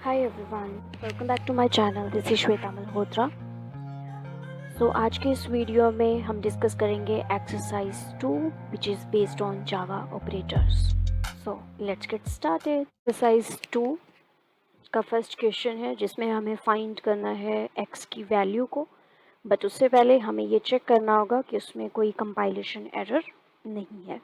Hi everyone, welcome back to my channel. This is Shweta Malhotra. आज के इस वीडियो में हम डिस्कस करेंगे exercise 2 which is based on Java operators. Let's get started. Exercise 2 का first question है जिसमें हमें फाइंड करना है x की वैल्यू को, बट उससे पहले हमें ये चेक करना होगा कि उसमें कोई कंपाइलेशन एरर नहीं है.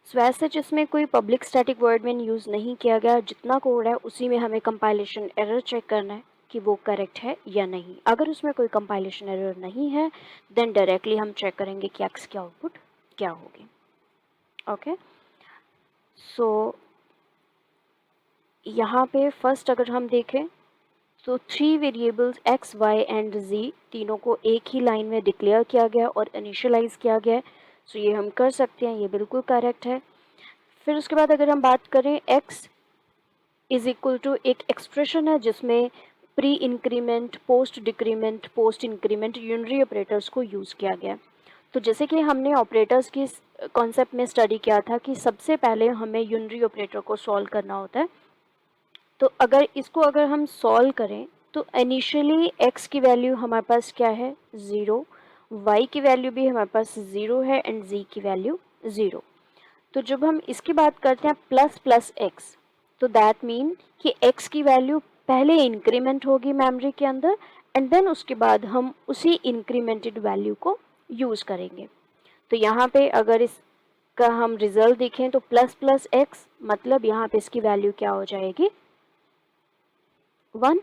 वैसे जिसमें कोई पब्लिक स्टैटिक वर्ड में यूज़ नहीं किया गया, जितना कोड है उसी में हमें कंपाइलेशन एरर चेक करना है कि वो करेक्ट है या नहीं. अगर उसमें कोई कंपाइलेशन एरर नहीं है देन डायरेक्टली हम चेक करेंगे कि एक्स की आउटपुट क्या होगी. ओके, सो यहाँ पे फर्स्ट अगर हम देखें तो 3 variables x, y and z तीनों को एक ही लाइन में डिक्लेयर किया गया और इनिशियलाइज किया गया. ये हम कर सकते हैं, ये बिल्कुल करेक्ट है. फिर उसके बाद अगर हम बात करें x इज इक्वल टू एक एक्सप्रेशन है जिसमें pre increment, post decrement, post increment unary operators को यूज़ किया गया. तो जैसे कि हमने ऑपरेटर्स की कॉन्सेप्ट में स्टडी किया था कि सबसे पहले हमें यूनरी ऑपरेटर को सॉल्व करना होता है. तो अगर हम सॉल्व करें तो इनिशियली x की वैल्यू हमारे पास क्या है, 0, y की वैल्यू भी हमारे पास 0 है एंड z की वैल्यू 0. तो जब हम इसकी बात करते हैं प्लस प्लस एक्स, तो दैट मीन कि x की वैल्यू पहले इंक्रीमेंट होगी मेमोरी के अंदर एंड देन उसके बाद हम उसी इंक्रीमेंटेड वैल्यू को यूज़ करेंगे. तो यहाँ पे अगर इसका हम रिजल्ट देखें तो प्लस प्लस एक्स मतलब यहाँ पे इसकी वैल्यू क्या हो जाएगी, 1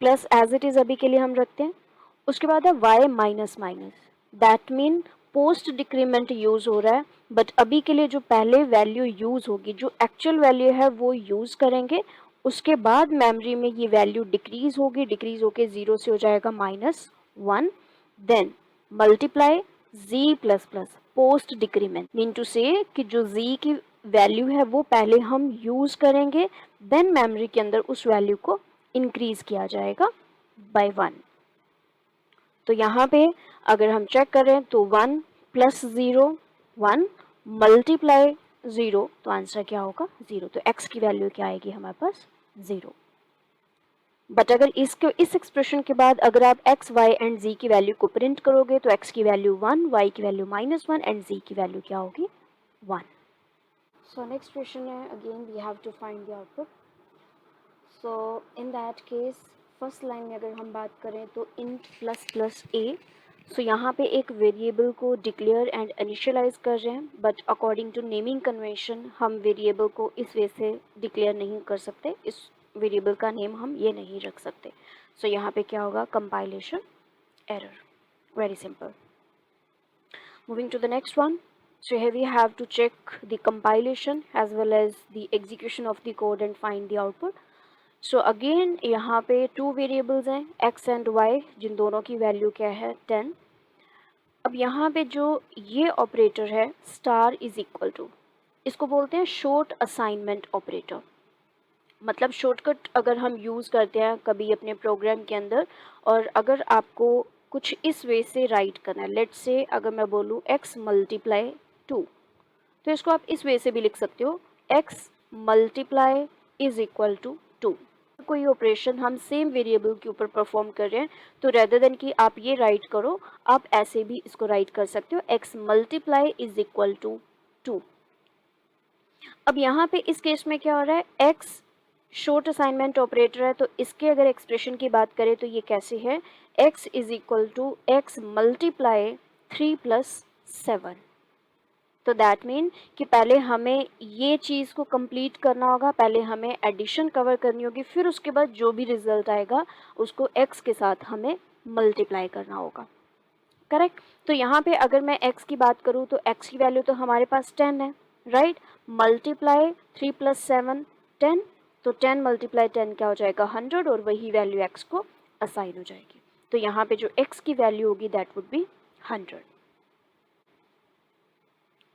प्लस एज इट इज़ अभी के लिए हम रखते हैं. उसके बाद है y minus minus, that mean post decrement use हो रहा है, बट अभी के लिए जो पहले वैल्यू यूज़ होगी, जो एक्चुअल वैल्यू है वो यूज़ करेंगे. उसके बाद मेमोरी में ये वैल्यू डिक्रीज होगी, डिक्रीज होके 0 से हो जाएगा -1. Then multiply z plus plus post decrement, mean to say कि जो z की वैल्यू है वो पहले हम यूज़ करेंगे, देन मेमोरी के अंदर उस वैल्यू को इंक्रीज किया जाएगा बाय 1. तो यहाँ पे अगर हम चेक करें तो 1 प्लस 0 1 मल्टीप्लाई 0, तो आंसर क्या होगा 0. तो x की वैल्यू क्या आएगी हमारे पास 0. बट अगर इस एक्सप्रेशन के बाद अगर आप x, y एंड z की वैल्यू को प्रिंट करोगे तो x की वैल्यू 1, y की वैल्यू -1 एंड z की वैल्यू क्या होगी 1. सो नेक्स्ट क्वेश्चन है, again we have to find the output. So in that case first line में अगर हम बात करें तो int plus plus a. So यहाँ पे एक वेरिएबल को डिक्लेयर एंड इनिशियलाइज कर रहे हैं, but according to naming convention हम वेरिएबल को इस वे से डिक्लेयर नहीं कर सकते, इस वेरिएबल का नेम हम ये नहीं रख सकते. यहाँ पे क्या होगा, compilation error. Very simple. Moving to the next one. So here we have to check the compilation as well as the execution of the code and find the output. So again यहाँ पे 2 variables हैं x and y, जिन दोनों की value क्या है 10. अब यहाँ पे जो ये ऑपरेटर है स्टार इज इक्वल टू, इसको बोलते हैं शॉर्ट असाइनमेंट ऑपरेटर. मतलब शॉर्टकट अगर हम यूज़ करते हैं कभी अपने प्रोग्राम के अंदर, और अगर आपको कुछ इस वे से राइट करना है, लेट्स से अगर मैं बोलूँ x मल्टीप्लाई 2, तो इसको आप इस वे से भी लिख सकते हो, x multiply is equal to 2. कोई ऑपरेशन हम सेम वेरिएबल के ऊपर परफॉर्म कर रहे हैं तो रेदर देन कि आप ये राइट करो, आप ऐसे भी इसको राइट कर सकते हो, x multiply is equal to 2. अब यहाँ पे इस केस में क्या हो रहा है, x शॉर्ट असाइनमेंट ऑपरेटर है, तो इसके अगर एक्सप्रेशन की बात करें तो ये कैसे है, x is equal to x multiply 3 plus 7. तो दैट मीन कि पहले हमें ये चीज़ को कंप्लीट करना होगा, पहले हमें एडिशन कवर करनी होगी, फिर उसके बाद जो भी रिजल्ट आएगा उसको x के साथ हमें मल्टीप्लाई करना होगा. करेक्ट. तो यहाँ पे अगर मैं x की बात करूँ तो x की वैल्यू तो हमारे पास 10 है, राइट. मल्टीप्लाई 3 प्लस 7 10, तो 10 मल्टीप्लाई 10 क्या हो जाएगा 100, और वही वैल्यू x को असाइन हो जाएगी. तो यहाँ पे जो x की वैल्यू होगी that would be 100.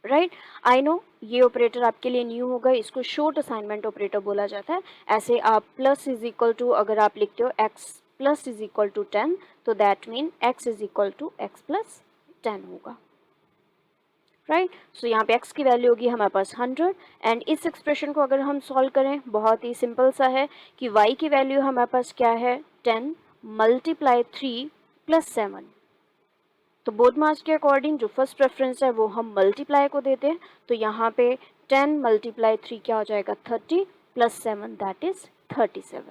Right. I know ये ऑपरेटर आपके लिए न्यू होगा, इसको शॉर्ट असाइनमेंट ऑपरेटर बोला जाता है. ऐसे आप प्लस इज इक्वल टू अगर आप लिखते हो x plus is equal to 10, तो that mean x is equal to x plus 10 होगा. राइट। सो यहाँ पे x की वैल्यू होगी हमारे पास 100 एंड इस एक्सप्रेशन को अगर हम सॉल्व करें बहुत ही सिंपल सा है कि y की वैल्यू हमारे पास क्या है 10 मल्टीप्लाई 3 प्लस 7। तो बोर्ड मार्क्स के अकॉर्डिंग जो फर्स्ट प्रेफरेंस है वो हम मल्टीप्लाई को देते हैं। तो यहाँ पे 10 मल्टीप्लाई 3 क्या हो जाएगा 30 प्लस 7 दैट इज 37।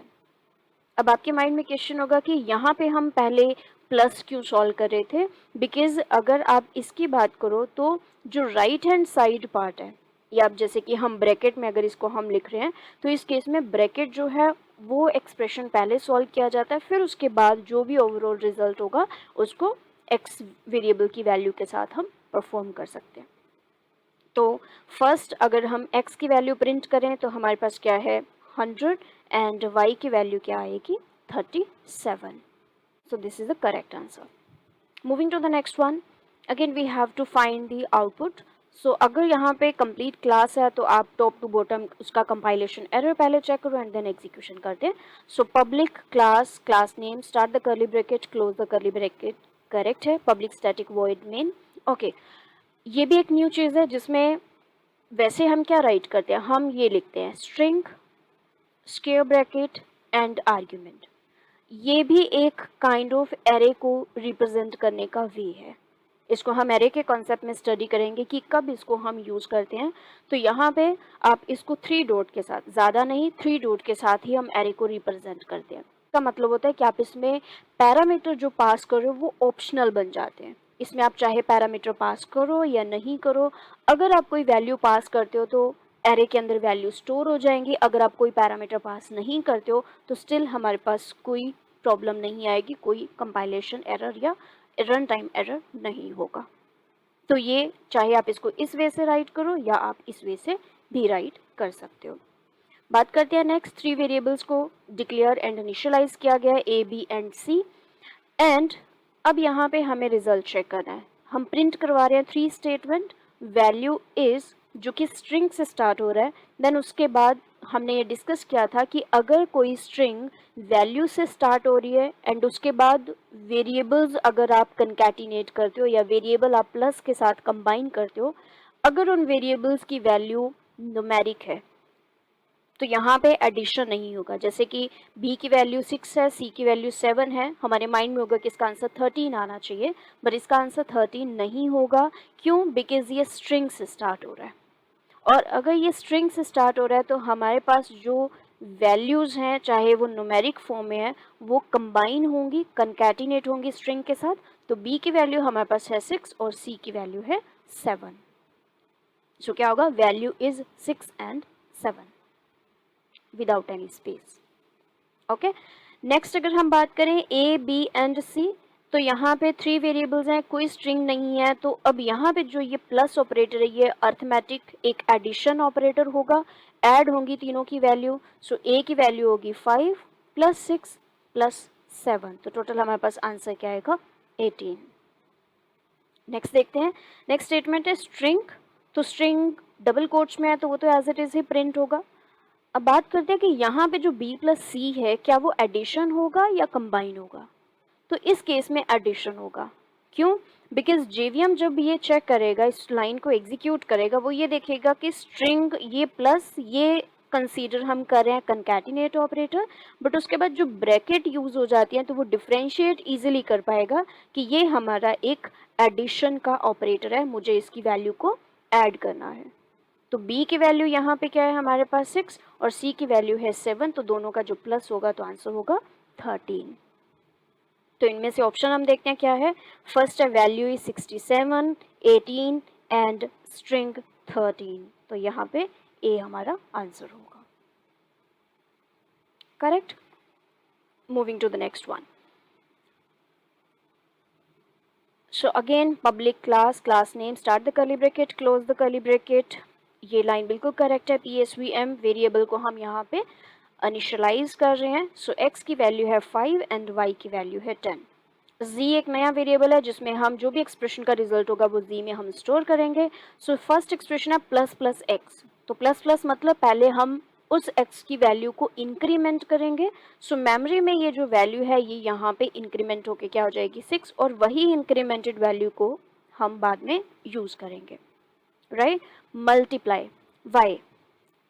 अब आपके माइंड में क्वेश्चन होगा कि यहाँ पे हम पहले प्लस क्यों सॉल्व कर रहे थे, बिकॉज अगर आप इसकी बात करो तो जो राइट हैंड साइड पार्ट है या आप जैसे कि हम ब्रैकेट में अगर इसको हम लिख रहे हैं तो इस केस में ब्रैकेट जो है वो एक्सप्रेशन पहले सॉल्व किया जाता है, फिर उसके बाद जो भी ओवरऑल रिजल्ट होगा उसको एक्स वेरिएबल की वैल्यू के साथ हम परफॉर्म कर सकते हैं। तो फर्स्ट अगर हम x की वैल्यू प्रिंट करें तो हमारे पास क्या है 100 एंड y की वैल्यू क्या आएगी 37। So this is the correct answer. Moving to the next one, again we have to find the output. So अगर यहाँ पे complete class है तो आप top to bottom उसका compilation error पहले check करो and then execution करते हैं. So public class class name start the curly bracket close the curly bracket correct है, public static void main. Okay, ये भी एक न्यू चीज़ है जिसमें वैसे हम क्या राइट करते हैं, हम ये लिखते हैं string square bracket and argument. ये भी एक काइंड ऑफ एरे को रिप्रेजेंट करने का वे है। इसको हम एरे के कॉन्सेप्ट में स्टडी करेंगे कि कब इसको हम यूज़ करते हैं। तो यहाँ पे आप इसको 3 डॉट के साथ, ज़्यादा नहीं 3 डॉट के साथ ही हम एरे को रिप्रेजेंट करते हैं। इसका मतलब होता है कि आप इसमें पैरामीटर जो पास कर रहे हो वो ऑप्शनल बन जाते हैं। इसमें आप चाहे पैरामीटर पास करो या नहीं करो, अगर आप कोई वैल्यू पास करते हो तो एरे के अंदर वैल्यू स्टोर हो जाएंगी। अगर आप कोई पैरामीटर पास नहीं करते हो तो स्टिल हमारे पास कोई प्रॉब्लम नहीं आएगी, कोई कंपाइलेशन एरर या रन टाइम एरर नहीं होगा। तो ये चाहे आप इसको इस वे से राइट करो या आप इस वे से भी राइट कर सकते हो। बात करते हैं नेक्स्ट 3 वेरिएबल्स को डिक्लेयर एंड इनिशियलाइज किया गया है a b and c and अब यहाँ पे हमें रिजल्ट चेक करना है। हम प्रिंट करवा रहे हैं 3 स्टेटमेंट, वैल्यू इज जो कि स्ट्रिंग से स्टार्ट हो रहा है, देन उसके बाद हमने ये डिस्कस किया था कि अगर कोई स्ट्रिंग वैल्यू से स्टार्ट हो रही है एंड उसके बाद वेरिएबल्स अगर आप कंकैटिनेट करते हो या वेरिएबल आप प्लस के साथ कंबाइन करते हो, अगर उन वेरिएबल्स की वैल्यू न्यूमेरिक है तो यहाँ पे एडिशन नहीं होगा। जैसे कि b की वैल्यू 6 है, c की वैल्यू 7 है, हमारे माइंड में होगा कि इसका आंसर 13 आना चाहिए, बट इसका आंसर 13 नहीं होगा। क्यों? बिकॉज ये स्ट्रिंग से स्टार्ट हो रहा है और अगर ये स्ट्रिंग से स्टार्ट हो रहा है तो हमारे पास जो वैल्यूज़ हैं चाहे वो न्यूमेरिक फॉर्म में है वो कंबाइन होंगी, कंकैटिनेट होंगी स्ट्रिंग के साथ। तो b की वैल्यू हमारे पास है 6 और c की वैल्यू है 7। सो क्या होगा? Value is 6 and 7 without any space. Okay, next अगर हम बात करें ए बी एंड सी तो यहाँ पे 3 वेरिएबल्स हैं, कोई स्ट्रिंग नहीं है। तो अब यहाँ पे जो ये प्लस ऑपरेटर है ये अर्थमेटिक एक एडिशन ऑपरेटर होगा, ऐड होंगी तीनों की वैल्यू। सो ए की वैल्यू होगी 5 प्लस 6 प्लस 7, तो टोटल हमारे पास आंसर क्या आएगा 18। नेक्स्ट देखते हैं, नेक्स्ट स्टेटमेंट है स्ट्रिंग। तो स्ट्रिंग डबल कोट्स में है तो वो तो एज इट इज ही प्रिंट होगा। अब बात करते हैं कि यहाँ पे जो b प्लस सी है क्या वो एडिशन होगा या कंबाइन होगा? तो इस केस में एडिशन होगा। क्यों? बिकॉज जेवीएम जब ये चेक करेगा, इस लाइन को एग्जीक्यूट करेगा, वो ये देखेगा कि स्ट्रिंग ये प्लस ये कंसीडर हम कर रहे हैं कंकैटिनेट ऑपरेटर, बट उसके बाद जो ब्रैकेट यूज हो जाती है तो वो डिफरेंशिएट इजीली कर पाएगा कि ये हमारा एक एडिशन का ऑपरेटर है, मुझे इसकी वैल्यू को ऐड करना है। तो b की वैल्यू यहाँ पे क्या है हमारे पास 6 और c की वैल्यू है 7, तो दोनों का जो प्लस होगा तो आंसर होगा 13। तो इनमें से ऑप्शन हम देखते हैं क्या है। फर्स्ट है वैल्यू इज 67, 18 एंड स्ट्रिंग 13, तो यहाँ पे a हमारा आंसर होगा। Correct. Moving to the next one. So again public class, class name, start the curly bracket, close the curly bracket. ये लाइन बिल्कुल करेक्ट है। PSVM वेरिएबल को हम यहाँ पे इनिशियलाइज कर रहे हैं। सो x की वैल्यू है 5 एंड y की वैल्यू है 10। z एक नया वेरिएबल है जिसमें हम जो भी एक्सप्रेशन का रिजल्ट होगा वो z में हम स्टोर करेंगे। सो फर्स्ट एक्सप्रेशन है प्लस प्लस एक्स। तो प्लस प्लस मतलब पहले हम उस x की वैल्यू को इंक्रीमेंट करेंगे। सो मेमोरी में ये जो वैल्यू है ये यहाँ पे इंक्रीमेंट होके क्या हो जाएगी 6, और वही इंक्रीमेंटेड वैल्यू को हम बाद में यूज़ करेंगे। राइट, मल्टीप्लाई वाई,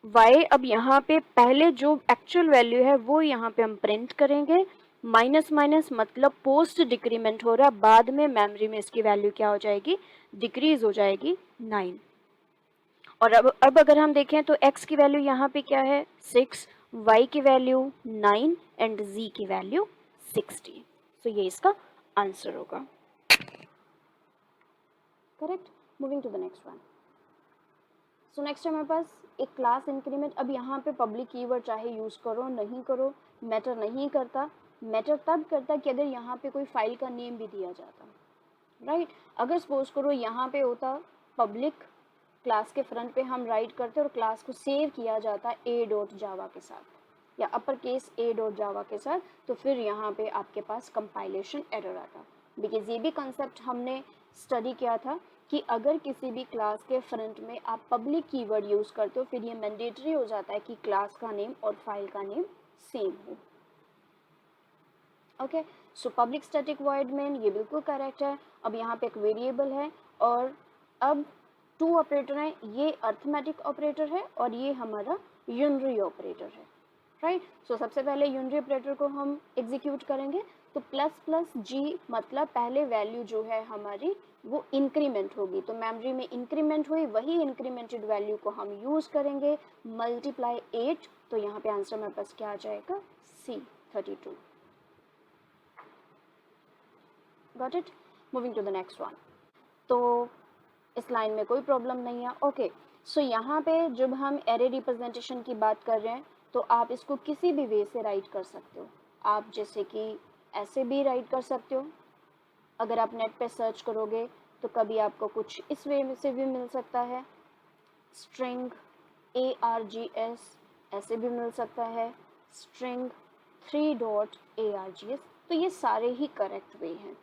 वाई अब यहाँ पे पहले जो एक्चुअल वैल्यू है वो यहाँ पे हम प्रिंट करेंगे, माइनस माइनस मतलब पोस्ट डिक्रीमेंट हो रहा है, बाद में मेमोरी में इसकी वैल्यू क्या हो जाएगी, डिक्रीज हो जाएगी 9। और अब अगर हम देखें तो x की वैल्यू यहाँ पे क्या है 6, y की वैल्यू 9 एंड z की वैल्यू 60। तो ये इसका आंसर होगा। Correct. Moving to the next one. So next हमारे पास एक क्लास इंक्रीमेंट। अब यहाँ पे पब्लिक कीवर्ड चाहे यूज़ करो नहीं करो मैटर नहीं करता, मैटर तब करता कि अगर यहाँ पे कोई फाइल का नेम भी दिया जाता, राइट। अगर सपोज करो यहाँ पे होता पब्लिक, क्लास के फ्रंट पे हम राइट करते और क्लास को सेव किया जाता a.java के साथ या अपर केस a.java के साथ, तो फिर यहाँ पे आपके पास कंपाइलेशन एरर आता। बिकॉज ये भी कंसेप्ट हमने स्टडी किया था कि अगर किसी भी क्लास के फ्रंट में आप पब्लिक कीवर्ड यूज़ करते हो फिर ये मैंडेटरी हो जाता है कि क्लास का नेम और फाइल का नेम सेम हो। Okay, so public static void main ये बिल्कुल करेक्ट है। अब यहाँ पे एक वेरिएबल है और अब टू ऑपरेटर हैं, ये अर्थमेटिक ऑपरेटर है और ये हमारा यूनरी ऑपरेटर है, राइट। सो सबसे पहले यूनरी ऑपरेटर को हम एग्जीक्यूट करेंगे तो प्लस प्लस जी मतलब पहले वैल्यू जो है हमारी वो इंक्रीमेंट होगी, तो मेमोरी में इंक्रीमेंट हुई, वही इंक्रीमेंटेड वैल्यू को हम यूज़ करेंगे मल्टीप्लाई 8, तो यहाँ पे आंसर हमारे पास क्या आ जाएगा C32। Got it. Moving to the next one. तो इस लाइन में कोई प्रॉब्लम नहीं है। ओके, सो यहाँ पे जब हम एरे रिप्रेजेंटेशन की बात कर रहे हैं तो आप इसको किसी भी वे से राइट कर सकते हो। आप जैसे कि ऐसे भी राइट कर सकते हो, अगर आप नेट पे सर्च करोगे तो कभी आपको कुछ इस वे से भी मिल सकता है, स्ट्रिंग ARGS ऐसे भी मिल सकता है, स्ट्रिंग 3.ARGS, तो ये सारे ही करेक्ट वे हैं।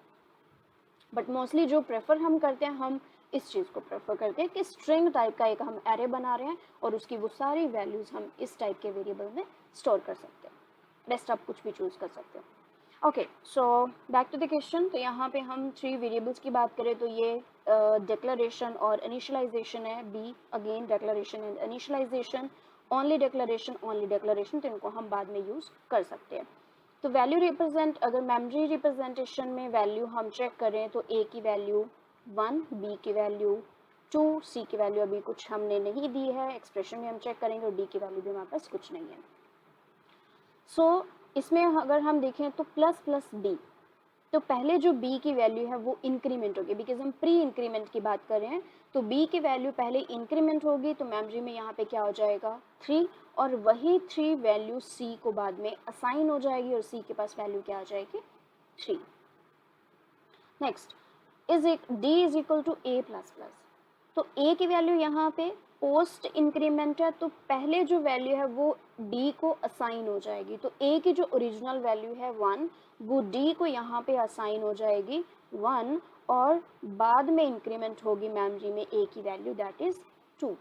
बट मोस्टली जो प्रेफर हम करते हैं, हम इस चीज़ को प्रेफर करते हैं कि स्ट्रिंग टाइप का एक हम एरे बना रहे हैं और उसकी वो सारी वैल्यूज़ हम इस टाइप के वेरिएबल में स्टोर कर सकते हैं, रेस्ट आप कुछ भी चूज़ कर सकते हो। Okay, so back to the question. तो यहाँ पे हम 3 वेरिएबल्स की बात करें तो ये डिक्लेरेशन और इनिशियलाइजेशन है, b again declaration and initialization, only declaration, तो इनको हम बाद में यूज़ कर सकते हैं। तो वैल्यू रिप्रेजेंट, अगर मेमोरी रिप्रेजेंटेशन में वैल्यू हम चेक करें तो ए की वैल्यू 1, बी की वैल्यू 2, सी की वैल्यू अभी कुछ हमने नहीं दी है, एक्सप्रेशन में हम चेक करेंगे, और डी की वैल्यू भी हमारे पास कुछ नहीं है। सो इसमें अगर हम देखें तो प्लस प्लस बी, तो पहले जो b की वैल्यू है वो इंक्रीमेंट होगी, बिकॉज हम प्री इंक्रीमेंट की बात कर रहे हैं, तो b की वैल्यू पहले इंक्रीमेंट होगी, तो मेमोरी में यहाँ पे क्या हो जाएगा 3, और वही 3 वैल्यू c को बाद में असाइन हो जाएगी और c के पास वैल्यू क्या आ जाएगी 3। Next is d is equal to a plus plus, तो a की वैल्यू यहाँ पे पोस्ट इंक्रीमेंट है, तो पहले जो वैल्यू है वो d को असाइन हो जाएगी, तो a की जो ओरिजिनल वैल्यू है 1 वो d को यहाँ पे असाइन हो जाएगी 1, और बाद में इंक्रीमेंट होगी मेमोरी में a की वैल्यू दैट इज 2।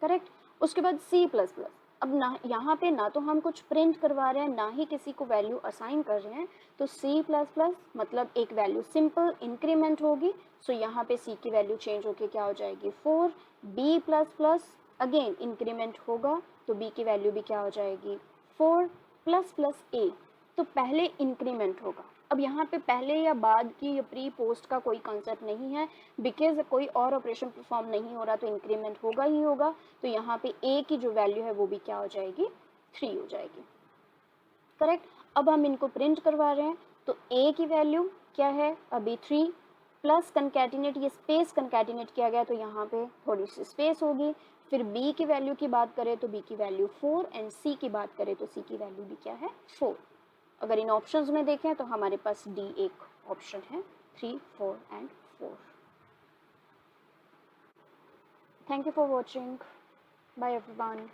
करेक्ट। उसके बाद c प्लस प्लस, अब ना यहाँ पे ना तो हम कुछ प्रिंट करवा रहे हैं ना ही किसी को वैल्यू असाइन कर रहे हैं, तो c प्लस प्लस मतलब एक वैल्यू सिंपल इंक्रीमेंट होगी, सो यहाँ पे c की वैल्यू चेंज होके क्या हो जाएगी 4। b plus plus again increment होगा, तो b की वैल्यू भी क्या हो जाएगी 4 प्लस प्लस a, तो पहले इंक्रीमेंट होगा। अब यहाँ पे पहले या बाद की या प्री पोस्ट का कोई कंसेप्ट नहीं है, बिकॉज कोई और ऑपरेशन परफॉर्म नहीं हो रहा, तो इंक्रीमेंट होगा ही होगा, तो यहाँ पे a की जो वैल्यू है वो भी क्या हो जाएगी 3 हो जाएगी। करेक्ट। अब हम इनको प्रिंट करवा रहे हैं, तो a की वैल्यू क्या है अभी 3 प्लस कंकैटिनेट, ये स्पेस कंकैटिनेट किया गया तो यहाँ पे थोड़ी सी स्पेस होगी, फिर b की वैल्यू की बात करें तो b की वैल्यू 4 एंड c की बात करें तो c की वैल्यू भी क्या है 4। अगर इन ऑप्शंस में देखें तो हमारे पास डी एक ऑप्शन है, 3, 4 and 4। Thank you for watching, bye everyone.